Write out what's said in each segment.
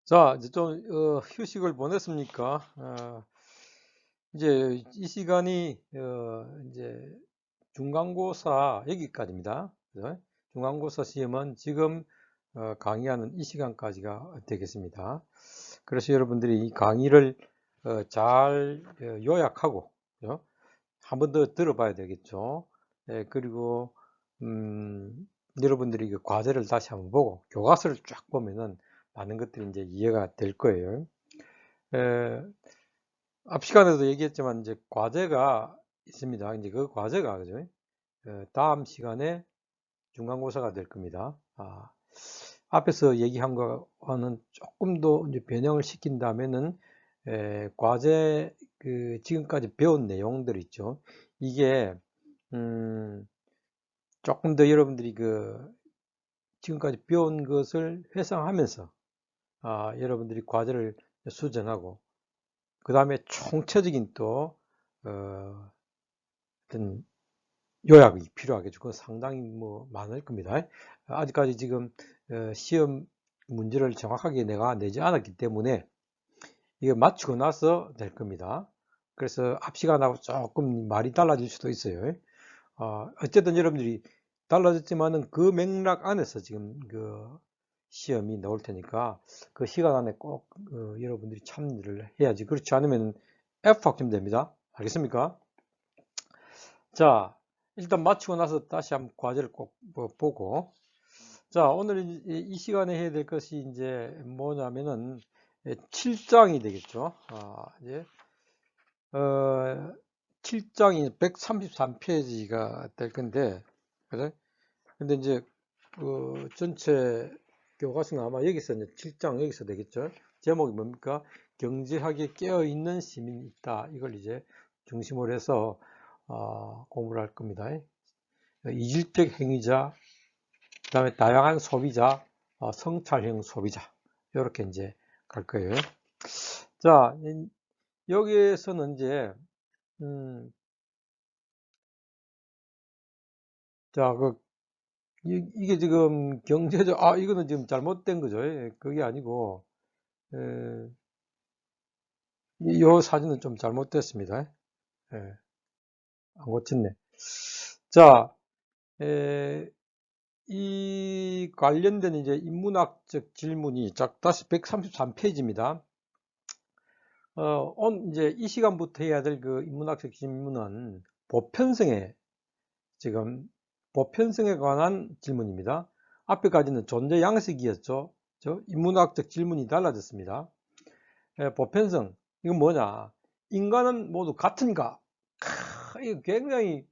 자, 이제 좀 휴식을 보냈습니까? 이제 이 시간이 이제 중간고사 여기까지입니다. 그죠? 중간고사 시험은 지금 강의하는 이 시간까지가 되겠습니다. 그래서 여러분들이 이 강의를 잘 요약하고, 그죠? 한 번 더 들어봐야 되겠죠. 그리고 여러분들이 그 과제를 다시 한번 보고 교과서를 쫙 보면은 많은 것들이 이제 이해가 될 거예요. 에, 앞 시간에도 얘기했지만 이제 과제가 있습니다. 이제 그 과제가 그죠? 다음 시간에 중간고사가 될 겁니다. 앞에서 얘기한 거와는 조금 더 이제 변형을 시킨다면은 과제 그 지금까지 배운 내용들 있죠. 이게 음, 조금 더 여러분들이 그 지금까지 배운 것을 회상하면서 여러분들이 과제를 수정하고 그 다음에 총체적인 또 어떤 요약이 필요하겠죠. 그건 상당히 뭐 많을 겁니다. 아직까지 지금 시험 문제를 정확하게 내가 내지 않았기 때문에 이거 맞추고 나서 될 겁니다. 그래서 앞 시간하고 조금 말이 달라질 수도 있어요. 어쨌든 여러분들이 달라졌지만은 그 맥락 안에서 지금 그 시험이 나올 테니까 그 시간 안에 꼭 여러분들이 참여를 해야지. 그렇지 않으면 F 학점 됩니다. 알겠습니까? 자, 일단 마치고 나서 다시 한번 과제를 꼭 보고. 자, 오늘 이 시간에 해야 될 것이 이제 뭐냐면은 7장이 되겠죠. 이제, 7장이 133페이지가 될 건데, 그래? 근데 이제, 전체 교과서는 아마 여기서 이제 7장 여기서 되겠죠. 제목이 뭡니까? 경제학에 깨어있는 시민이 있다. 이걸 이제 중심으로 해서, 공부를 할 겁니다. 이질적 행위자, 그 다음에 다양한 소비자, 성찰형 소비자. 이렇게 이제 갈 거예요. 자, 여기에서는 이제, 음, 자, 이게 지금 경제적, 이거는 지금 잘못된 거죠. 그게 아니고, 에, 이 사진은 좀 잘못됐습니다. 예, 안 고쳤네. 자, 에, 이 관련된 이제 인문학적 질문이 다시 133페이지입니다. 이제 이 시간부터 해야 될 그 인문학적 질문은 보편성에 지금 보편성에 관한 질문입니다. 앞에까지는 존재 양식이었죠. 인문학적 질문이 달라졌습니다. 보편성 이건 뭐냐? 인간은 모두 같은가? 이거 굉장히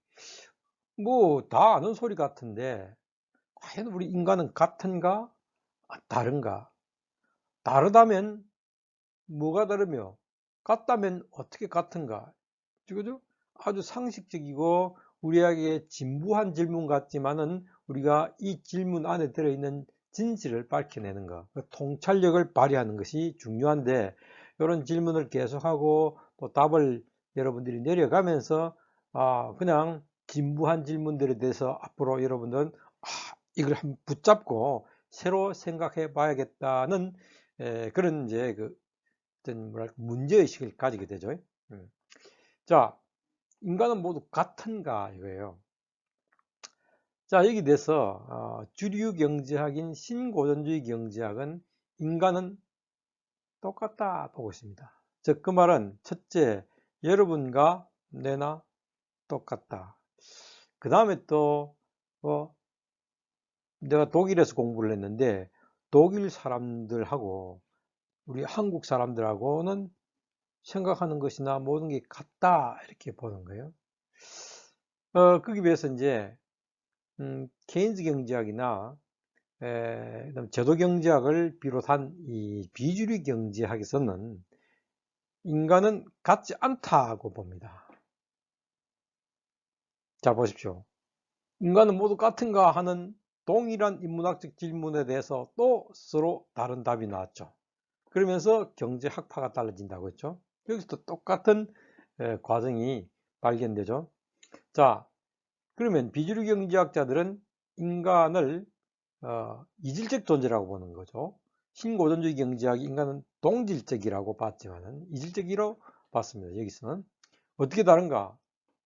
뭐 다 아는 소리 같은데 과연 우리 인간은 같은가? 다른가? 다르다면 뭐가 다르며 같다면 어떻게 같은가? 그죠? 아주 상식적이고 우리에게 진부한 질문 같지만은 우리가 이 질문 안에 들어있는 진실을 밝혀내는 것, 그 통찰력을 발휘하는 것이 중요한데 이런 질문을 계속하고 또 답을 여러분들이 내려가면서 그냥 진부한 질문들에 대해서 앞으로 여러분들은 이걸 한번 붙잡고 새로 생각해 봐야겠다는 그런 이제 그 어떤 뭐랄까 문제의식을 가지게 되죠. 음. 자, 인간은 모두 같은가 이거예요. 자, 여기 대해서 주류 경제학인 신고전주의 경제학은 인간은 똑같다 보고 있습니다. 즉, 그 말은 첫째, 여러분과 내나 똑같다. 그 다음에 또 내가 독일에서 공부를 했는데 독일 사람들하고 우리 한국 사람들하고는 생각하는 것이나 모든 게 같다 이렇게 보는 거예요. 거기 비해서 이제 케인즈 경제학이나 그다음 제도 경제학을 비롯한 이 비주류 경제학에서는 인간은 같지 않다고 봅니다. 자, 보십시오. 인간은 모두 같은가 하는 동일한 인문학적 질문에 대해서 또 서로 다른 답이 나왔죠. 그러면서 경제학파가 달라진다고 했죠. 여기서 또 똑같은 과정이 발견되죠. 자, 그러면 비주류 경제학자들은 인간을 이질적 존재라고 보는 거죠. 신고전주의 경제학이 인간은 동질적이라고 봤지만은 이질적이라고 봤습니다. 여기서는 어떻게 다른가?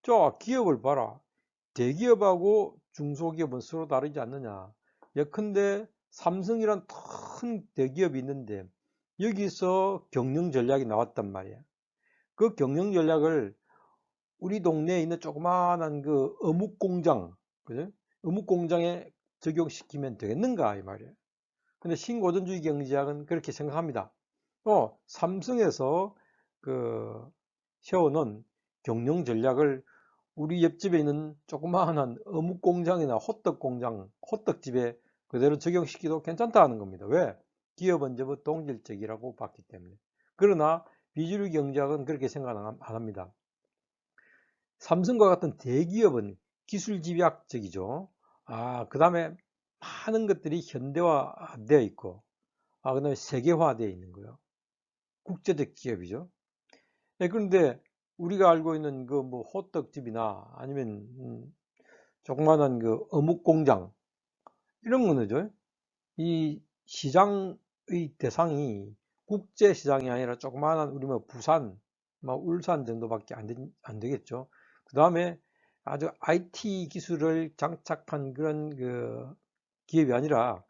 자, 기업을 봐라. 대기업하고 중소기업은 서로 다르지 않느냐? 예컨대 삼성이란 큰 대기업이 있는데 여기서 경영 전략이 나왔단 말이야. 그 경영 전략을 우리 동네에 있는 조그마한 그 어묵 공장, 그죠? 어묵 공장에 적용시키면 되겠는가 이 말이에요. 근데 신고전주의 경제학은 그렇게 생각합니다. 삼성에서 그 세워놓은 경영 전략을 우리 옆집에 있는 조그마한 어묵 공장이나 호떡 공장, 호떡집에 그대로 적용시키도 괜찮다는 겁니다. 왜? 기업은 전부 동질적이라고 봤기 때문에. 그러나 비주류 경제학은 그렇게 생각 안 합니다. 삼성과 같은 대기업은 기술 집약적이죠. 그 다음에 많은 것들이 현대화되어 있고, 그 다음에 세계화되어 있는 거예요. 국제적 기업이죠. 네, 그런데 우리가 알고 있는 그 뭐 호떡집이나 아니면 조그마한 그 어묵 공장 이런 거는요. 이 시장의 대상이 국제 시장이 아니라 조그마한 우리 뭐 부산, 뭐 울산 정도밖에 안 되겠죠. 그 다음에 아주 IT 기술을 장착한 그런 그 기업이 아니라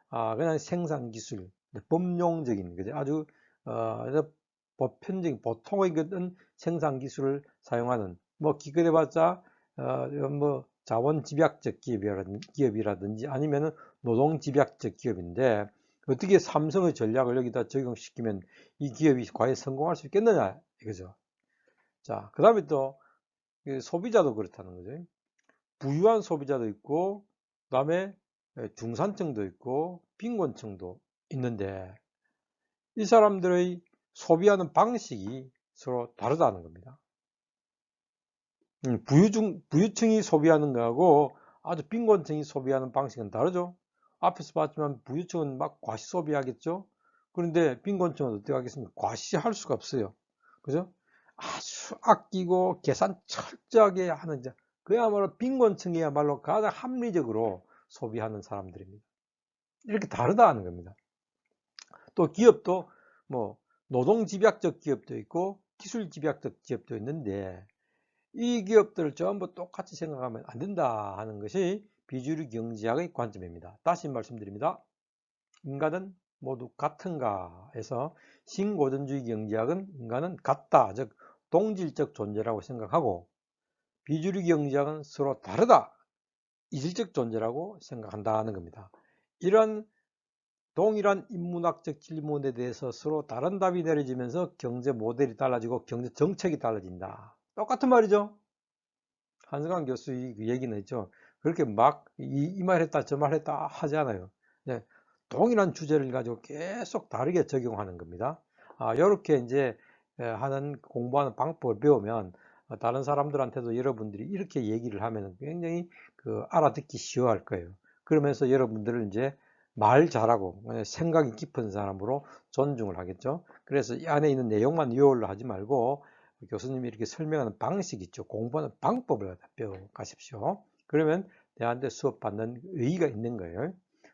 그냥 생산 기술, 범용적인 그죠? 아주 보편적인 보통의 그런 생산 기술을 사용하는 뭐 기껏해봤자 뭐 자원 집약적 기업이라든지 아니면은 노동 집약적 기업인데 어떻게 삼성의 전략을 여기다 적용시키면 이 기업이 과연 성공할 수 있겠느냐 이거죠. 자, 그 다음에 또 소비자도 그렇다는 거죠. 부유한 소비자도 있고 그 다음에 중산층도 있고 빈곤층도 있는데 이 사람들의 소비하는 방식이 서로 다르다는 겁니다. 부유층이 소비하는 거하고 아주 빈곤층이 소비하는 방식은 다르죠. 앞에서 봤지만 부유층은 막 과시 소비하겠죠. 그런데 빈곤층은 어떻게 하겠습니까? 과시할 수가 없어요. 그죠? 아주 아끼고 계산 철저하게 하는 이제 그야말로 빈곤층이야말로 가장 합리적으로 소비하는 사람들입니다. 이렇게 다르다는 겁니다. 또 기업도 뭐 노동 집약적 기업도 있고 기술 집약적 기업도 있는데 이 기업들을 전부 똑같이 생각하면 안 된다 하는 것이 비주류 경제학의 관점입니다. 다시 말씀드립니다. 인간은 모두 같은가 해서 신고전주의 경제학은 인간은 같다, 즉 동질적 존재라고 생각하고 비주류 경제학은 서로 다르다, 이질적 존재라고 생각한다는 겁니다. 이런 동일한 인문학적 질문에 대해서 서로 다른 답이 내려지면서 경제 모델이 달라지고 경제 정책이 달라진다. 똑같은 말이죠. 한승환 교수 그 얘기는 있죠. 그렇게 막 이 말 했다 저 말 했다 하지 않아요. 네, 동일한 주제를 가지고 계속 다르게 적용하는 겁니다. 이렇게 이제 하는 공부하는 방법을 배우면 다른 사람들한테도 여러분들이 이렇게 얘기를 하면 굉장히 그 알아듣기 쉬워할 거예요. 그러면서 여러분들을 이제 말 잘하고 생각이 깊은 사람으로 존중을 하겠죠. 그래서 이 안에 있는 내용만 요울로 하지 말고 교수님이 이렇게 설명하는 방식이 있죠. 공부하는 방법을 배워 가십시오. 그러면 내한테 수업 받는 의의가 있는 거예요.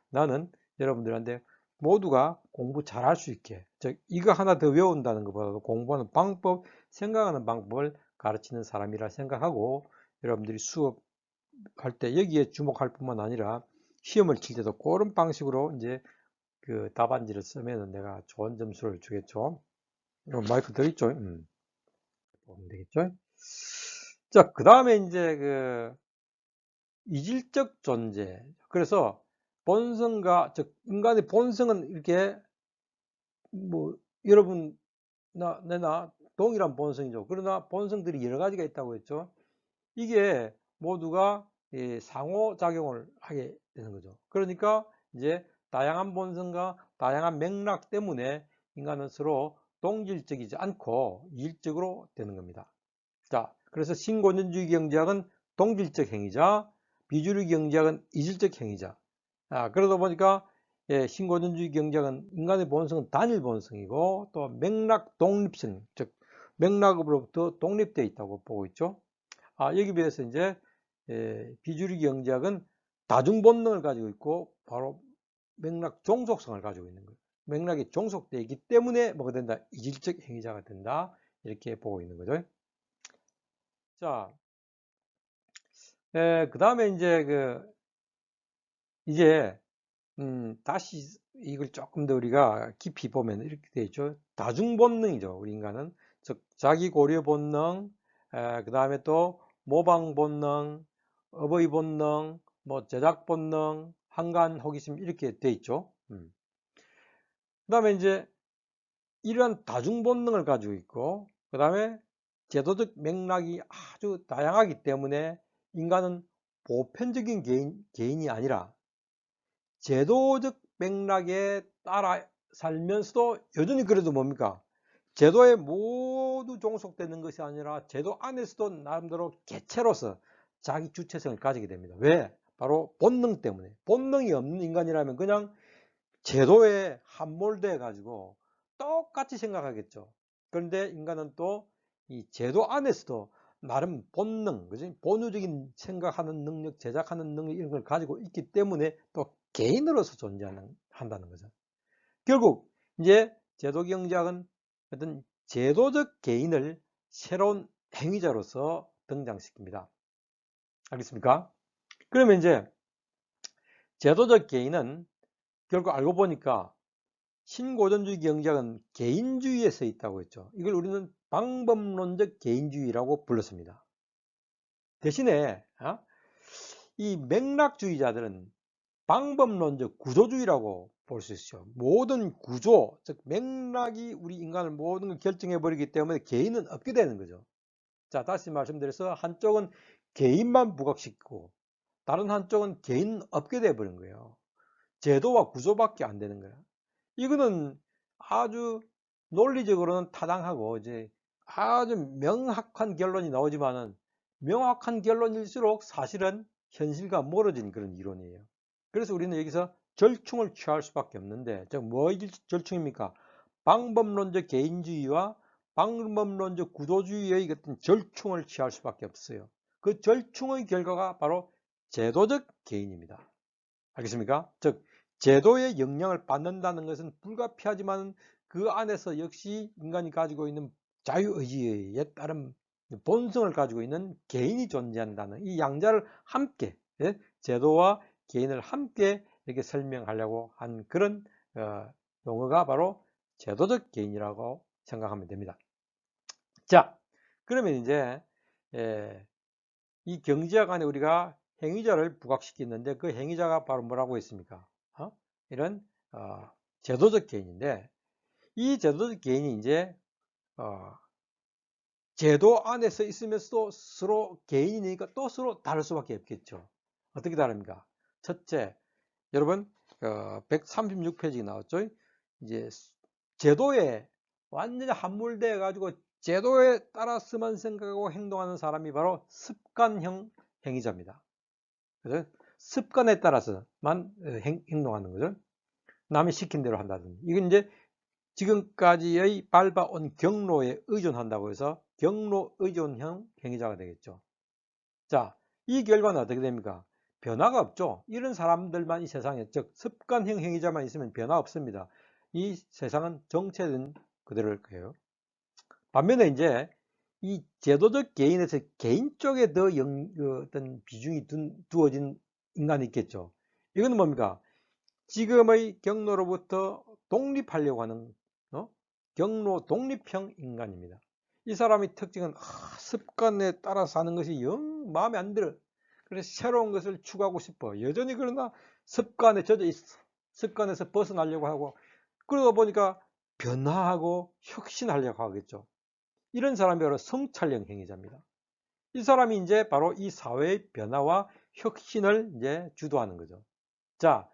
나는 여러분들한테 모두가 공부 잘할 수 있게, 즉 이거 하나 더 외운다는 것보다도 공부하는 방법, 생각하는 방법을 가르치는 사람이라 생각하고 여러분들이 수업할 때 여기에 주목할 뿐만 아니라 시험을 칠 때도 그런 방식으로 이제 그 답안지를 쓰면 내가 좋은 점수를 주겠죠. 마이크 들있죠? 보면 되겠죠? 자, 그 다음에 이제 그 이질적 존재. 그래서 본성과, 즉, 인간의 본성은 이렇게 뭐, 여러분, 내나 동일한 본성이죠. 그러나 본성들이 여러 가지가 있다고 했죠. 이게 모두가 상호작용을 하게 되는 거죠. 그러니까 이제 다양한 본성과 다양한 맥락 때문에 인간은 서로 동질적이지 않고 이질적으로 되는 겁니다. 자, 그래서 신고전주의 경제학은 동질적 행위자, 비주류 경제학은 이질적 행위자. 그러다 보니까 신고전주의 경제학은 인간의 본성은 단일 본성이고 또 맥락 독립성, 즉 맥락으로부터 독립되어 있다고 보고 있죠. 여기 비해서 이제 비주류 경제학은 다중 본능을 가지고 있고 바로 맥락 종속성을 가지고 있는 거예요. 맥락이 종속되어 있기 때문에 뭐가 된다? 이질적 행위자가 된다. 이렇게 보고 있는 거죠. 자, 그 다음에 이제 다시 이걸 조금 더 우리가 깊이 보면 이렇게 되어 있죠. 다중본능이죠. 우리 인간은. 즉, 자기 고려 본능, 그 다음에 또 모방 본능, 어버이 본능, 뭐 제작 본능, 한간 호기심 이렇게 되어 있죠. 그 다음에 이제 이러한 다중 본능을 가지고 있고, 그 다음에 제도적 맥락이 아주 다양하기 때문에 인간은 보편적인 개인이 아니라 제도적 맥락에 따라 살면서도 여전히 그래도 뭡니까? 제도에 모두 종속되는 것이 아니라 제도 안에서도 나름대로 개체로서 자기 주체성을 가지게 됩니다. 왜? 바로 본능 때문에. 본능이 없는 인간이라면 그냥 제도에 함몰돼 가지고 똑같이 생각하겠죠. 그런데 인간은 또 이 제도 안에서도 나름 본능, 그지? 본유적인 생각하는 능력, 제작하는 능력 이런 걸 가지고 있기 때문에 또 개인으로서 한다는 거죠. 결국 이제 제도경제학은 어떤 제도적 개인을 새로운 행위자로서 등장시킵니다. 알겠습니까? 그러면 이제 제도적 개인은 결국 알고 보니까 신고전주의 경제학은 개인주의에 서 있다고 했죠. 이걸 우리는 방법론적 개인주의라고 불렀습니다. 대신에 이 맥락주의자들은 방법론적 구조주의라고 볼 수 있죠. 모든 구조, 즉 맥락이 우리 인간을 모든 걸 결정해 버리기 때문에 개인은 없게 되는 거죠. 자, 다시 말씀드려서 한쪽은 개인만 부각시키고 다른 한쪽은 개인은 없게 돼 버린 거예요. 제도와 구조밖에 안 되는 거야. 이거는 아주 논리적으로는 타당하고 이제 아주 명확한 결론이 나오지만은 명확한 결론일수록 사실은 현실과 멀어진 그런 이론이에요. 그래서 우리는 여기서 절충을 취할 수밖에 없는데, 뭐 절충입니까? 방법론적 개인주의와 방법론적 구조주의의 어떤 절충을 취할 수밖에 없어요. 그 절충의 결과가 바로 제도적 개인입니다. 알겠습니까? 즉 제도의 영향을 받는다는 것은 불가피하지만 그 안에서 역시 인간이 가지고 있는 자유의지에 따른 본성을 가지고 있는 개인이 존재한다는 이 양자를 함께, 제도와 개인을 함께 이렇게 설명하려고 한 그런 용어가 바로 제도적 개인이라고 생각하면 됩니다. 자, 그러면 이제 이 경제학 안에 우리가 행위자를 부각시키는데 그 행위자가 바로 뭐라고 했습니까? 이런 제도적 개인인데 이 제도적 개인이 이제 제도 안에서 있으면서도 서로 개인이니까 또 서로 다를 수밖에 없겠죠. 어떻게 다릅니까? 첫째, 여러분 136페이지 나왔죠? 이제 제도에 완전히 함몰되어 가지고 제도에 따라서만 생각하고 행동하는 사람이 바로 습관형 행위자입니다. 그래서 습관에 따라서만 행동하는 거죠. 남이 시킨 대로 한다든지. 이건 이제 지금까지의 밟아온 경로에 의존한다고 해서 경로 의존형 행위자가 되겠죠. 자, 이 결과는 어떻게 됩니까? 변화가 없죠. 이런 사람들만 이 세상에, 즉 습관형 행위자만 있으면 변화 없습니다. 이 세상은 정체된 그대로일 거예요. 반면에 이제 이 제도적 개인에서 개인 쪽에 더 어떤 비중이 두어진 인간이 있겠죠. 이건 뭡니까? 지금의 경로로부터 독립하려고 하는 경로 독립형 인간입니다. 이 사람의 특징은 습관에 따라 사는 것이 영 마음에 안 들어. 그래서 새로운 것을 추구하고 싶어. 여전히 그러나 습관에 젖어 있어. 습관에서 벗어나려고 하고 그러다 보니까 변화하고 혁신하려고 하겠죠. 이런 사람이 바로 성찰형 행위자입니다. 이 사람이 이제 바로 이 사회의 변화와 혁신을 이제 주도하는 거죠. 자,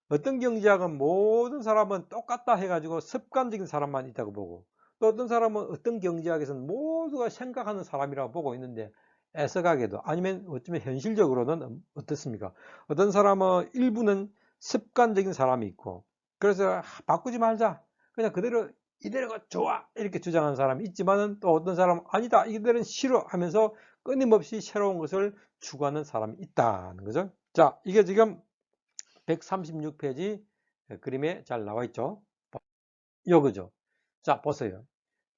어떤 경제학은 모든 사람은 똑같다 해가지고 습관적인 사람만 있다고 보고 또 어떤 사람은 어떤 경제학에서는 모두가 생각하는 사람이라고 보고 있는데 애석하게도 아니면 어쩌면 현실적으로는 어떻습니까? 어떤 사람은 일부는 습관적인 사람이 있고 그래서 바꾸지 말자 그냥 그대로 이대로가 좋아 이렇게 주장하는 사람이 있지만은 또 어떤 사람은 아니다 이대로는 싫어 하면서 끊임없이 새로운 것을 추구하는 사람이 있다는 거죠. 자, 이게 지금 136페이지 그림에 잘 나와 있죠. 요거죠. 자, 보세요.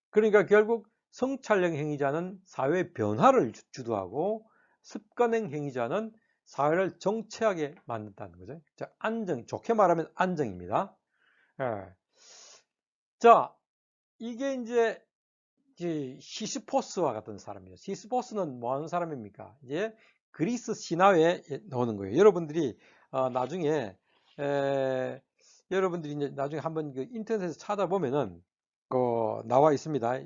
그러니까 결국 성찰형 행위자는 사회 변화를 주도하고 습관형 행위자는 사회를 정체하게 만든다는 거죠. 자, 안정, 좋게 말하면 안정입니다. 예. 자, 이게 이제 시스포스와 같은 사람이에요. 시스포스는 뭐 하는 사람입니까? 이제 그리스 신화에 나오는 거예요. 여러분들이 나중에 여러분들이 이제 나중에 한번 그 인터넷에서 찾아보면은 나와 있습니다.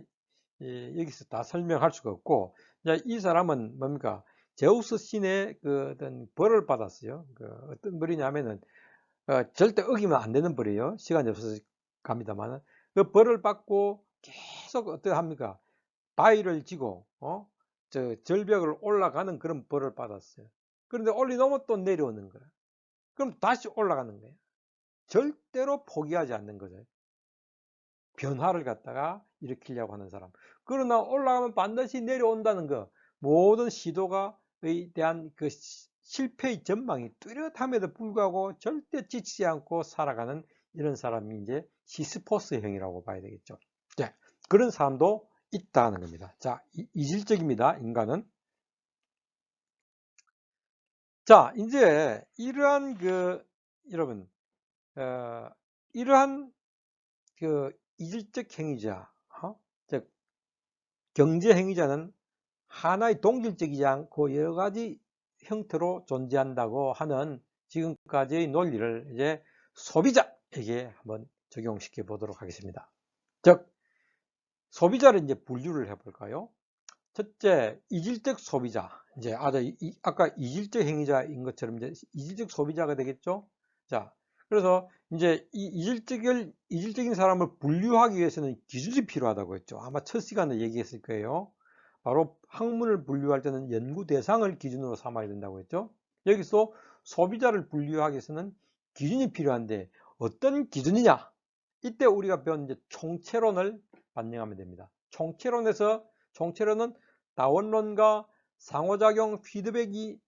여기서 다 설명할 수가 없고, 이제 이 사람은 뭡니까? 제우스 신의 그 어떤 벌을 받았어요. 그 어떤 벌이냐면은 절대 어기면 안 되는 벌이에요. 시간이 없어서 갑니다만, 그 벌을 받고 계속 어떻게 합니까? 바위를 지고 저 절벽을 올라가는 그런 벌을 받았어요. 그런데 올리놓으면 또 내려오는 거야. 그럼 다시 올라가는 거예요. 절대로 포기하지 않는 거죠. 변화를 갖다가 일으키려고 하는 사람. 그러나 올라가면 반드시 내려온다는 거. 모든 시도가에 대한 그 실패의 전망이 뚜렷함에도 불구하고 절대 지치지 않고 살아가는 이런 사람이 이제 시스포스형이라고 봐야 되겠죠. 네, 그런 사람도 있다는 겁니다. 자, 이질적입니다. 인간은. 자, 이제 이러한 여러분, 어, 이러한 이질적 행위자, 즉 경제 행위자는 하나의 동질적이지 않고 여러 가지 형태로 존재한다고 하는 지금까지의 논리를 이제 소비자에게 한번 적용시켜 보도록 하겠습니다. 즉, 소비자를 이제 분류를 해볼까요? 첫째, 이질적 소비자. 이제 아까 이질적 행위자인 것처럼 이제 이질적 소비자가 되겠죠? 자, 그래서 이제 이 이질적인 사람을 분류하기 위해서는 기준이 필요하다고 했죠. 아마 첫 시간에 얘기했을 거예요. 바로 학문을 분류할 때는 연구 대상을 기준으로 삼아야 된다고 했죠. 여기서 소비자를 분류하기 위해서는 기준이 필요한데 어떤 기준이냐? 이때 우리가 배운 이제 총체론을 반영하면 됩니다. 총체론은 다원론과 상호작용 피드백이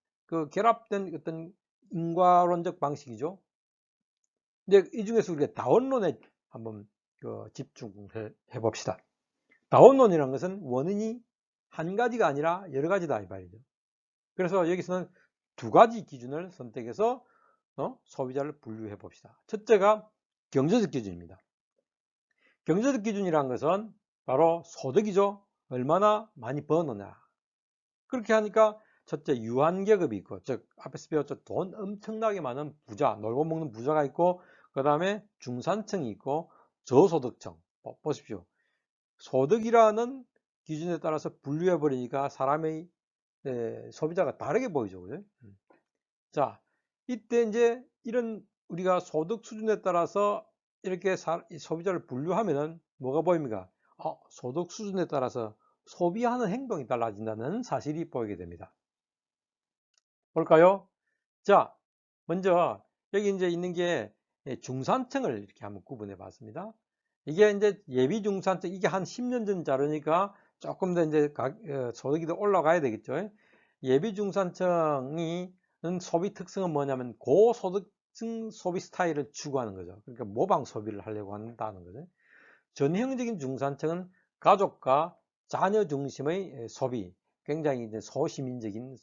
결합된 어떤 인과론적 방식이죠. 근데 이 중에서 우리가 다원론에 한번 집중해 봅시다. 다원론이라는 것은 원인이 한 가지가 아니라 여러 가지다 이 말이죠. 그래서 여기서는 두 가지 기준을 선택해서 소비자를 분류해 봅시다. 첫째가 경제적 기준입니다. 경제적 기준이라는 것은 바로 소득이죠. 얼마나 많이 버느냐. 그렇게 하니까 첫째 유한계급이 있고, 즉 앞에서 배웠죠. 돈 엄청나게 많은 부자, 놀고 먹는 부자가 있고, 그 다음에 중산층이 있고 저소득층. 보십시오. 소득이라는 기준에 따라서 분류해 버리니까 사람의 소비자가 다르게 보이죠. 그죠? 자, 이때 이제 이런 우리가 소득 수준에 따라서 이렇게 소비자를 분류하면은 뭐가 보입니까? 소득 수준에 따라서 소비하는 행동이 달라진다는 사실이 보이게 됩니다. 볼까요? 자, 먼저 여기 이제 있는 게 중산층을 이렇게 한번 구분해 봤습니다. 이게 이제 예비 중산층, 이게 한 10년 전 자료니까 조금 더 이제 소득이 더 올라가야 되겠죠. 예비 중산층이 소비 특성은 뭐냐면 고소득층 소비 스타일을 추구하는 거죠. 그러니까 모방 소비를 하려고 한다는 거죠. 전형적인 중산층은 가족과 자녀 중심의 소비, 굉장히 이제 소시민적인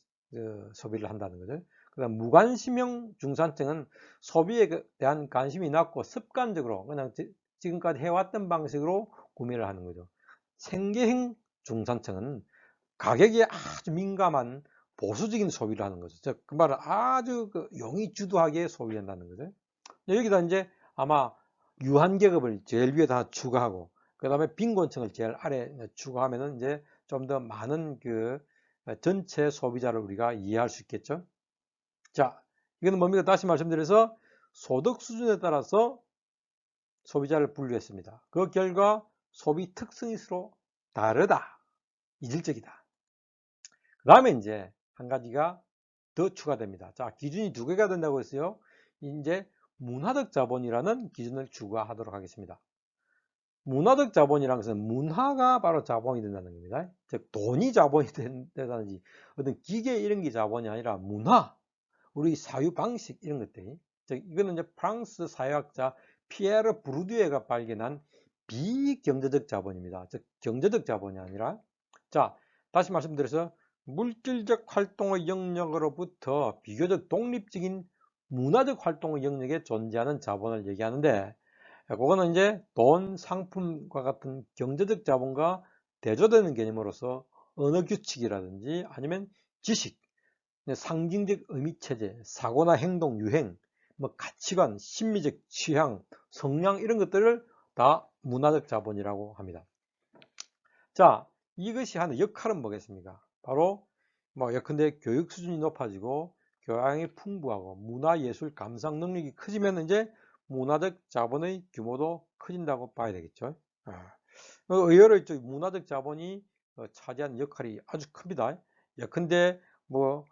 소비를 한다는 거죠. 그다음 무관심형 중산층은 소비에 대한 관심이 낮고 습관적으로 그냥 지금까지 해왔던 방식으로 구매를 하는 거죠. 생계형 중산층은 가격에 아주 민감한 보수적인 소비를 하는 거죠. 즉, 그 말은 아주 용이 주도하게 소비한다는 거죠. 여기다 이제 아마 유한계급을 제일 위에다 추가하고, 그 다음에 빈곤층을 제일 아래 추가하면은 이제 좀 더 많은 전체 소비자를 우리가 이해할 수 있겠죠. 자, 이거는 뭡니까? 다시 말씀드려서 소득 수준에 따라서 소비자를 분류했습니다. 그 결과 소비 특성이 서로 다르다. 이질적이다. 그 다음에 이제 한 가지가 더 추가됩니다. 자, 기준이 두 개가 된다고 했어요. 이제 문화적 자본이라는 기준을 추가하도록 하겠습니다. 문화적 자본이라는 것은 문화가 바로 자본이 된다는 겁니다. 즉 돈이 자본이 된다든지 어떤 기계 이런 게 자본이 아니라 문화, 우리 사유 방식 이런 것들이, 즉 이거는 이제 프랑스 사회학자 피에르 부르디에가 발견한 비경제적 자본입니다. 즉 경제적 자본이 아니라, 자, 다시 말씀드려서 물질적 활동의 영역으로부터 비교적 독립적인 문화적 활동의 영역에 존재하는 자본을 얘기하는데, 그거는 이제 돈, 상품과 같은 경제적 자본과 대조되는 개념으로서 언어 규칙이라든지 아니면 지식, 상징적 의미 체제, 사고나 행동, 유행, 뭐 가치관, 심리적 취향, 성향 이런 것들을 다 문화적 자본이라고 합니다. 자, 이것이 하는 역할은 뭐겠습니까? 바로 뭐 예컨대 교육 수준이 높아지고 교양이 풍부하고 문화예술 감상 능력이 커지면 이제 문화적 자본의 규모도 커진다고 봐야 되겠죠. 의외로 문화적 자본이 차지하는 역할이 아주 큽니다. 예컨대 뭐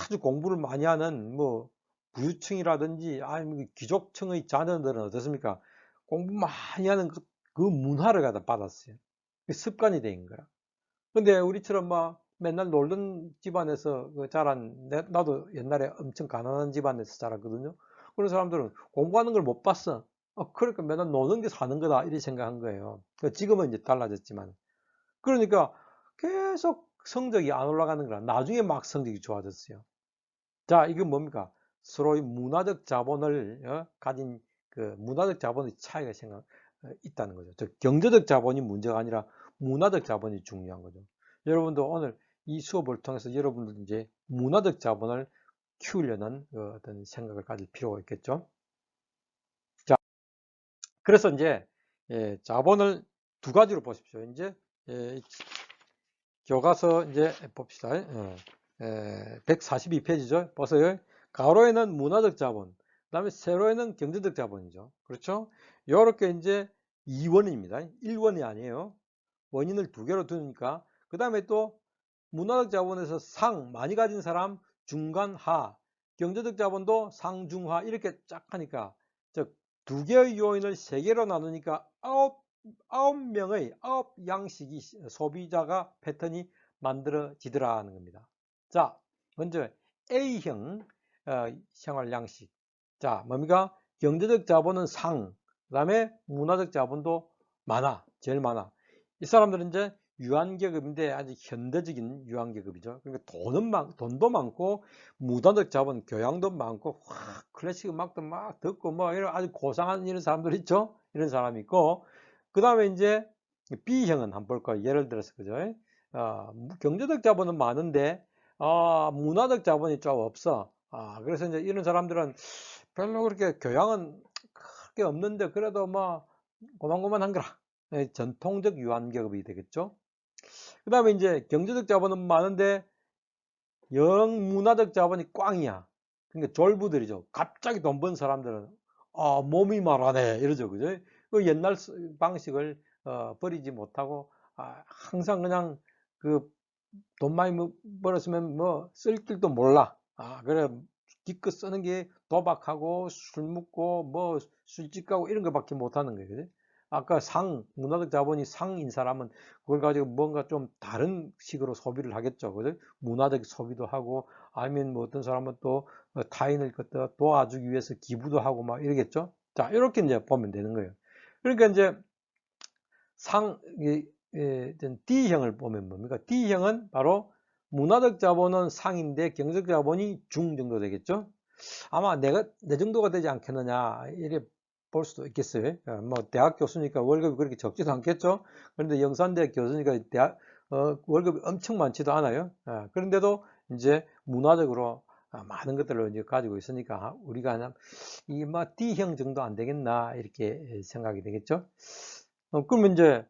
아주 공부를 많이 하는 뭐 부유층이라든지 아니면 귀족층의 자녀들은 어떻습니까? 공부 많이 하는 그 문화를 갖다 받았어요. 습관이 된 거라. 근데 우리처럼 막 맨날 놀던 집안에서 자란, 나도 옛날에 엄청 가난한 집안에서 자랐거든요. 그런 사람들은 공부하는 걸 못 봤어. 그러니까 맨날 노는 게 사는 거다 이렇게 생각한 거예요. 지금은 이제 달라졌지만. 그러니까 계속 성적이 안 올라가는 거라. 나중에 막 성적이 좋아졌어요. 자, 이게 뭡니까? 서로의 문화적 자본을 가진 그 문화적 자본의 차이가 있다는 거죠. 즉 경제적 자본이 문제가 아니라 문화적 자본이 중요한 거죠. 여러분도 오늘 이 수업을 통해서 여러분들 이제 문화적 자본을 키우려는 어떤 생각을 가질 필요가 있겠죠. 자, 그래서 이제 자본을 두 가지로 보십시오. 이제 교과서 이제 봅시다. 142페이지죠. 보세요. 가로에는 문화적 자본, 그 다음에 세로에는 경제적 자본이죠. 그렇죠? 이렇게 이제 2원입니다. 1원이 아니에요. 원인을 두 개로 두니까. 그 다음에 또 문화적 자본에서 상, 많이 가진 사람, 중간, 하. 경제적 자본도 상, 중, 하 이렇게 쫙 하니까, 즉 두 개의 요인을 세 개로 나누니까 아홉 양식이 소비자가 패턴이 만들어지더라는 겁니다. 자, 먼저 A형 생활 양식. 자, 뭡니까? 경제적 자본은 상, 그 다음에 문화적 자본도 많아, 제일 많아. 이 사람들은 이제 유한계급인데 아주 현대적인 유한계급이죠. 그러니까 돈도 많고 문화적 자본, 교양도 많고 클래식 음악도 막 듣고 뭐 이런 아주 고상한 이런 사람들 있죠. 이런 사람이 있고 그 다음에 이제 B형은 한번 볼까요? 예를 들어서 그죠? 경제적 자본은 많은데 문화적 자본이 좀 없어. 그래서 이제 이런 사람들은 별로 그렇게 교양은 크게 없는데 그래도 뭐 고만고만한 거라. 전통적 유한계급이 되겠죠. 그 다음에 이제 경제적 자본은 많은데 영문화적 자본이 꽝이야. 그러니까 졸부들이죠. 갑자기 돈 번 사람들은 몸이 말하네 이러죠. 그죠? 그 옛날 방식을 버리지 못하고 항상 그냥 그 돈 많이 벌었으면 뭐 쓸 길도 몰라. 그래 기껏 쓰는 게 도박하고 술 먹고 뭐 술집 가고 이런 거밖에 못하는 거예요. 그죠? 아까 문화적 자본이 상인 사람은 그걸 가지고 뭔가 좀 다른 식으로 소비를 하겠죠. 그죠? 문화적 소비도 하고 아니면 뭐 어떤 사람은 또 타인을 갖다 도와주기 위해서 기부도 하고 막 이러겠죠. 자, 이렇게 이제 보면 되는 거예요. 그러니까 이제 D형을 보면 뭡니까? D형은 바로 문화적 자본은 상인데 경제적 자본이 중 정도 되겠죠? 아마 내 정도가 되지 않겠느냐, 이래 볼 수도 있겠어요. 뭐, 대학 교수니까 월급이 그렇게 적지도 않겠죠? 그런데 영산대 교수니까 월급이 엄청 많지도 않아요. 그런데도 이제 문화적으로 많은 것들을 이제 가지고 있으니까 우리가 그냥 뭐 D형 정도 안 되겠나, 이렇게 생각이 되겠죠? 그러면 이제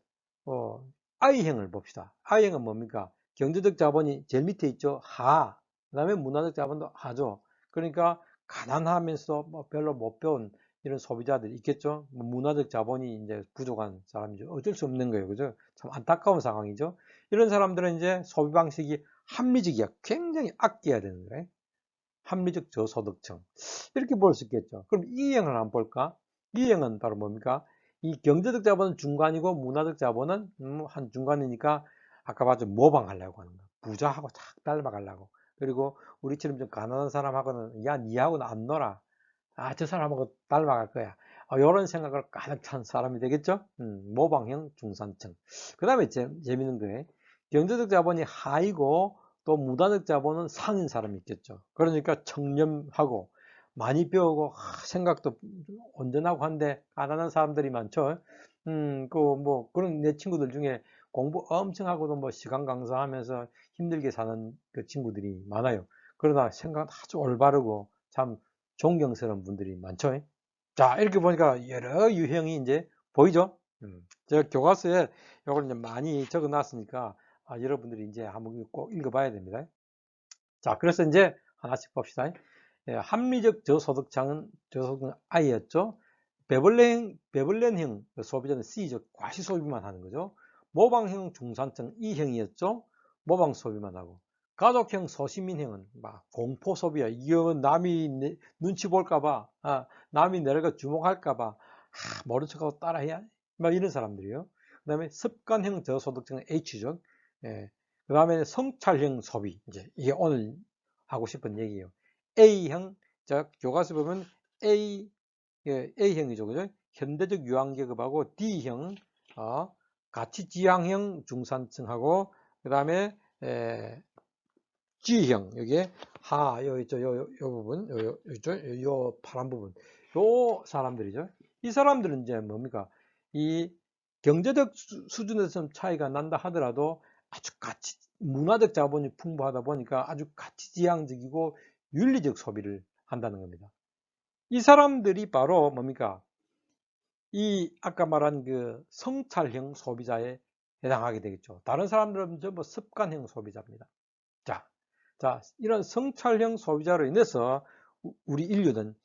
I형을 봅시다. I형은 뭡니까? 경제적 자본이 제일 밑에 있죠. 하. 그 다음에 문화적 자본도 하죠. 그러니까 가난하면서 뭐 별로 못 배운 이런 소비자들이 있겠죠. 뭐 문화적 자본이 이제 부족한 사람이죠. 어쩔 수 없는 거예요. 그죠? 참 안타까운 상황이죠. 이런 사람들은 이제 소비 방식이 합리적이야. 굉장히 아껴야 되는 거예요. 합리적 저소득층. 이렇게 볼 수 있겠죠. 그럼 E형을 한번 볼까? E형은 바로 뭡니까? 이 경제적 자본은 중간이고 문화적 자본은 한 중간이니까 아까 봤죠. 모방하려고 하는 거. 부자하고 탁 닮아가려고. 그리고 우리처럼 좀 가난한 사람하고는 야, 니하고는 안 놀아. 저 사람하고 닮아갈 거야. 이런 생각을 가득 찬 사람이 되겠죠. 모방형 중산층. 그 다음에 재밌는 거예요. 경제적 자본이 하이고 또 무단적 자본은 상인 사람이 있겠죠. 그러니까 청렴하고 많이 배우고 생각도 온전하고 한데 안 하는 사람들이 많죠. 그런 내 친구들 중에 공부 엄청 하고도 뭐 시간 강사하면서 힘들게 사는 그 친구들이 많아요. 그러나 생각 아주 올바르고 참 존경스러운 분들이 많죠. 자, 이렇게 보니까 여러 유형이 이제 보이죠? 제가 교과서에 이걸 이제 많이 적어 놨으니까 여러분들이 이제 한번 꼭 읽어봐야 됩니다. 자, 그래서 이제 하나씩 봅시다. 합리적 저소득층은 I였죠. 베벌렌형 소비자는 C죠. 과시 소비만 하는 거죠. 모방형 중산층 E형이었죠. 모방 소비만 하고. 가족형 소시민형은 막 공포 소비야. 이거 남이 눈치 볼까봐, 남이 내가 주목할까봐, 모른 척하고 따라해야, 막 이런 사람들이요. 그 다음에 습관형 저소득층은 H죠. 그 다음에 성찰형 소비. 이제 이게 오늘 하고 싶은 얘기예요. A형, 자, 교과서 보면 A형이죠. 그죠? 현대적 유한계급하고 D형, 가치지향형 중산층하고, 그 다음에, G형, 여기에, 요 부분, 요 파란 부분, 요 사람들이죠. 이 사람들은 이제 뭡니까? 이 경제적 수준에서 좀 차이가 난다 하더라도 아주 문화적 자본이 풍부하다 보니까 아주 가치지향적이고 윤리적 소비를 한다는 겁니다. 이 사람들이 바로 뭡니까? 이 아까 말한 그 성찰형 소비자에 해당하게 되겠죠. 다른 사람들은 전부 습관형 소비자입니다. 자, 이런 성찰형 소비자로 인해서 우리 인류는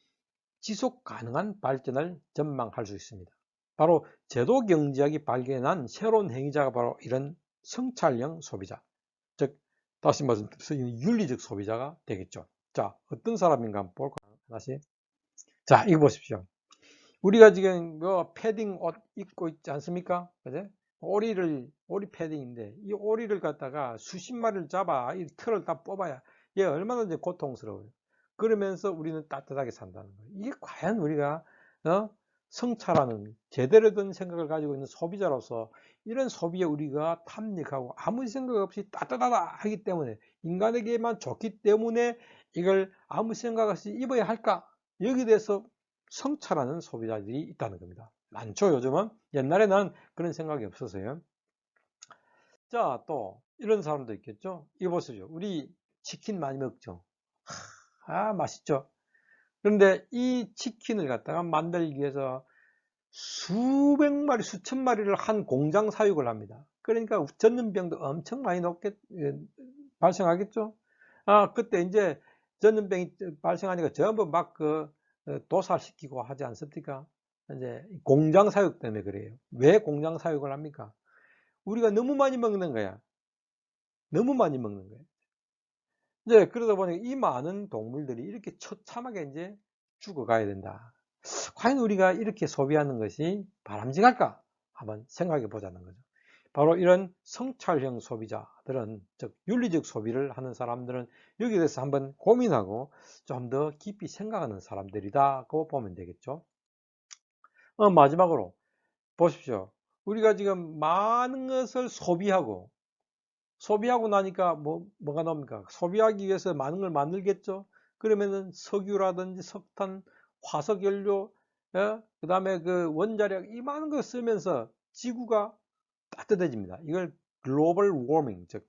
지속 가능한 발전을 전망할 수 있습니다. 바로 제도 경제학이 발견한 새로운 행위자가 바로 이런 성찰형 소비자, 즉 다시 말해서 윤리적 소비자가 되겠죠. 자, 어떤 사람인가 한번 볼까요? 하나씩. 자, 이거 보십시오. 우리가 지금 패딩 옷 입고 있지 않습니까? 그죠? 오리 패딩인데 이 오리를 갖다가 수십 마리를 잡아 이 털을 다 뽑아야 얘 얼마나 이제 고통스러워요. 그러면서 우리는 따뜻하게 산다는 거예요. 이게 과연 우리가 성찰하는 제대로 된 생각을 가지고 있는 소비자로서 이런 소비에 우리가 탐닉하고 아무 생각 없이 따뜻하다 하기 때문에 인간에게만 좋기 때문에 이걸 아무 생각 없이 입어야 할까? 여기에 대해서 성찰하는 소비자들이 있다는 겁니다. 많죠, 요즘은. 옛날에는 그런 생각이 없었어요. 자, 또 이런 사람도 있겠죠. 이거 보세요. 우리 치킨 많이 먹죠. 맛있죠. 그런데 이 치킨을 갖다가 만들기 위해서 수백 마리, 수천 마리를 한 공장 사육을 합니다. 그러니까 전염병도 엄청 많이 발생하겠죠. 그때 이제 전염병이 발생하니까 전부 막 도살시키고 하지 않습니까? 이제 공장 사육 때문에 그래요. 왜 공장 사육을 합니까? 우리가 너무 많이 먹는 거야. 너무 많이 먹는 거야. 이제 그러다 보니 이 많은 동물들이 이렇게 처참하게 이제 죽어가야 된다. 과연 우리가 이렇게 소비하는 것이 바람직할까? 한번 생각해 보자는 거죠. 바로 이런 성찰형 소비자들은, 즉 윤리적 소비를 하는 사람들은 여기에 대해서 한번 고민하고 좀 더 깊이 생각하는 사람들이다고 보면 되겠죠. 마지막으로 보십시오. 우리가 지금 많은 것을 소비하고 나니까 뭐가 나옵니까? 소비하기 위해서 많은 걸 만들겠죠. 그러면은 석유라든지 석탄, 화석연료, 그 다음에 그 원자력 이 많은 거 쓰면서 지구가 따뜻해집니다. 이걸 글로벌 워밍, 즉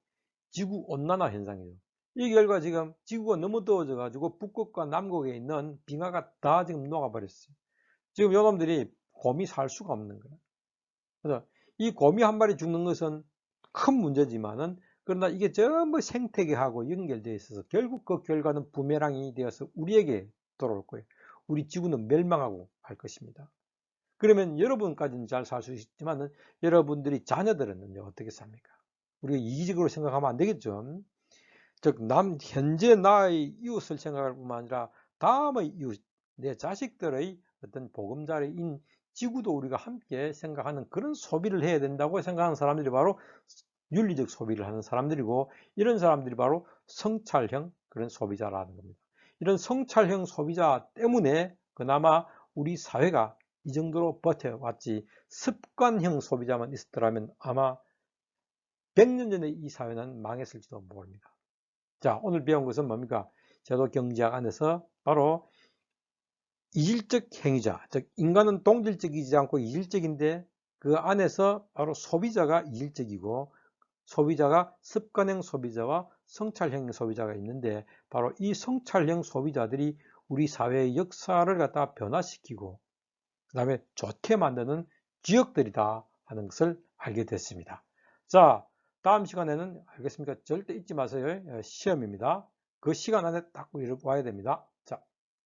지구 온난화 현상이에요. 이 결과 지금 지구가 너무 더워져 가지고 북극과 남극에 있는 빙하가 다 지금 녹아버렸어요. 지금 요놈들이 곰이 살 수가 없는 거예요. 그래서 이 곰이 한 마리 죽는 것은 큰 문제지만은, 그러나 이게 전부 생태계하고 연결되어 있어서 결국 그 결과는 부메랑이 되어서 우리에게 돌아올 거예요. 우리 지구는 멸망하고 갈 것입니다. 그러면 여러분까지는 잘 살 수 있지만은 여러분들이 자녀들은 이제 어떻게 삽니까? 우리가 이기적으로 생각하면 안 되겠죠. 즉, 현재 나의 이웃을 생각할 뿐만 아니라 다음의 이웃, 내 자식들의 어떤 보금자리인 지구도 우리가 함께 생각하는 그런 소비를 해야 된다고 생각하는 사람들이 바로 윤리적 소비를 하는 사람들이고, 이런 사람들이 바로 성찰형 그런 소비자라는 겁니다. 이런 성찰형 소비자 때문에 그나마 우리 사회가 이 정도로 버텨왔지 습관형 소비자만 있었더라면 아마 100년 전에 이 사회는 망했을지도 모릅니다. 자, 오늘 배운 것은 뭡니까? 제도 경제학 안에서 바로 이질적 행위자, 즉 인간은 동질적이지 않고 이질적인데 그 안에서 바로 소비자가 이질적이고 소비자가 습관형 소비자와 성찰형 소비자가 있는데 바로 이 성찰형 소비자들이 우리 사회의 역사를 갖다 변화시키고 그 다음에 좋게 만드는 지역들이다 하는 것을 알게 됐습니다. 자, 다음 시간에는 알겠습니까? 절대 잊지 마세요. 시험입니다. 그 시간 안에 딱 와야 됩니다.